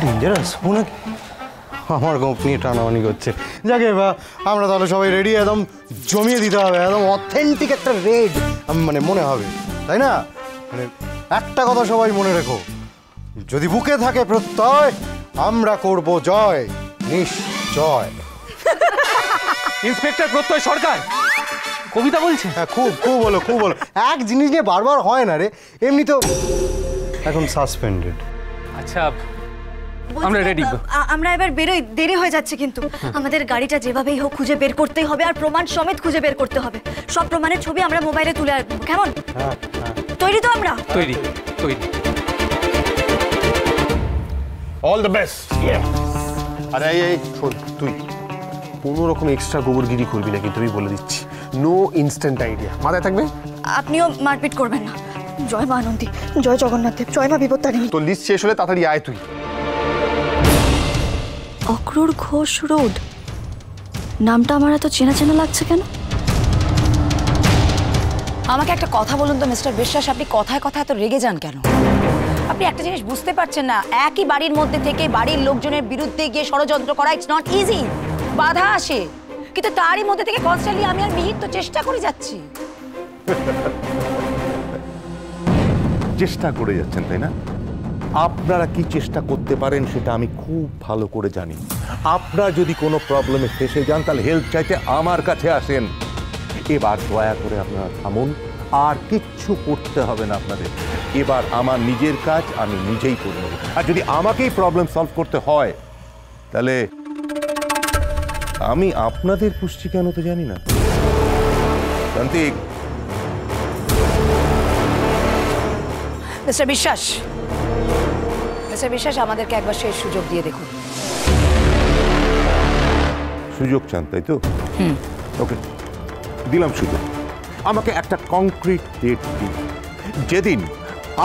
Dangerous নাকি? আমার গোপ নিয়ে টানাটানি করছে। যাকে আমরা তাহলে সবাই রেডি, একদম জমিয়ে দিতে হবে, একদম অথেন্টিক একটা রেড মানে মনে হবে, তাই না? মানে একটা কথা সবাই মনে রেখো, যদি বুকে থাকে প্রত্যয়, আমরা করব জয়, নিশ্চয়। ইন্সপেক্টর প্রত্যয় সরকার কবিতা বলছে? হ্যাঁ, খুব খুব বলো, খুব বলো। এক জিনিস নিয়ে বারবার হয় না রে, এমনি তো এখন সাসপেন্ডেড। আচ্ছা, আমরা রেডি। আমরা এবার বেরোই, দেরি হয়ে যাচ্ছে কিন্তু। আমাদের গাড়িটা যেভাবেই হোক খুঁজে বের করতেই হবে, আর প্রমাণ সমেত খুঁজে বের করতে হবে। সব প্রমাণের ছবি আমরা মোবাইলে তুলে আসবো, কেমন? তৈরি তো আমরা? তৈরি তৈরি। All the best. আরে এই শোন, তুই কোনো রকম এক্সট্রা গোবরগিরি করবি না কিন্তু, আমি বলে দিচ্ছি। নো ইনস্ট্যান্ট আইডিয়া, মাথায় থাকবে। আপনিও মারপিট করবেন না। জয় মা আনন্দী, জয় জগন্নাথ দেব, জয় মা বিপত্তারিণী। তোর লিস্ট শেষ হলে তাড়াতাড়ি আয় তুই। অক্রুর ঘোষ রোড, নামটা আমার এত চেনা চেনা লাগছে কেন? আমাকে একটা কথা বলুন তো মিস্টার বিশ্বাস, আপনি কথায় কথায় এত রেগে যান কেন? আপনি একটা জিনিস বুঝতে পারছেন না, একই বাড়ির মধ্যে থেকে বাড়ির লোকজনের বিরুদ্ধে গিয়ে ষড়যন্ত্র করা ইটস নট ইজি। বাধা আসে, কিন্তু তারই মধ্যে থেকে কনস্ট্যান্টলি আমি আর মিহির তো চেষ্টা করে যাচ্ছি। চেষ্টা করে যাচ্ছেন, তাই না? আপনারা কি চেষ্টা করতে পারেন সেটা আমি খুব ভালো করে জানি। আপনারা যদি কোনো প্রবলেমে ফেসে যান তাহলে হেল্প চাইতে আমার কাছে আসেন। এবার দয়া করে আপনারা থামুন, আর কিচ্ছু করতে হবে না আপনাদের। এবার আমার নিজের কাজ আমি নিজেই করব, আর যদি আমাকেই প্রবলেম সলভ করতে হয় তাহলে আমি আপনাদের পুষ্টি কেন তো জানি না। প্রান্তিক। মিস্টার বিশ্বাস, মিস্টার বিশ্বাস, আমাদেরকে একবার শেষ সুযোগ দিয়ে দেখুন। সুযোগ চান, তাই তো? ওকে, দিলাম সুযোগ। আমাকে একটা কংক্রিট ডেট দিন, যেদিন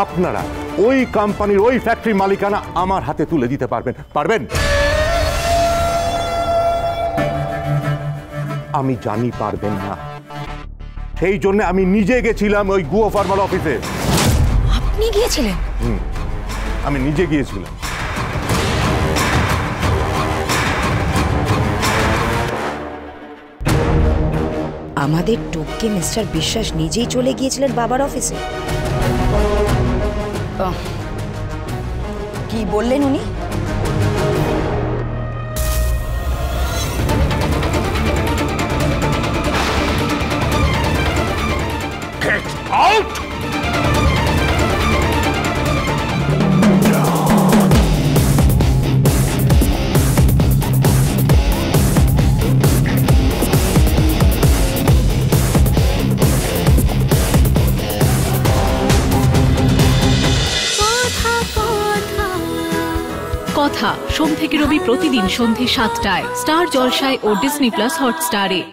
আপনারা ওই কোম্পানির ওই ফ্যাক্টরির মালিকানা আমার হাতে তুলে দিতে পারবেন। পারবেন? আমি জানি পারবেন না, সেই জন্য আমি নিজে গেছিলাম ওই গুয়ো ফার্মার অফিসে। আপনি গিয়েছিলেন? আমি নিজে গিয়েছিলাম। আমাদের টপকে মিস্টার বিশ্বাস নিজেই চলে গিয়েছিলেন বাবার অফিসে? কি বললেন উনি? Get out! কথা সোম থেকে রবি প্রতিদিন সন্ধে ৭টায় স্টার জলসায় ও ডিজনি প্লাস হটস্টারে।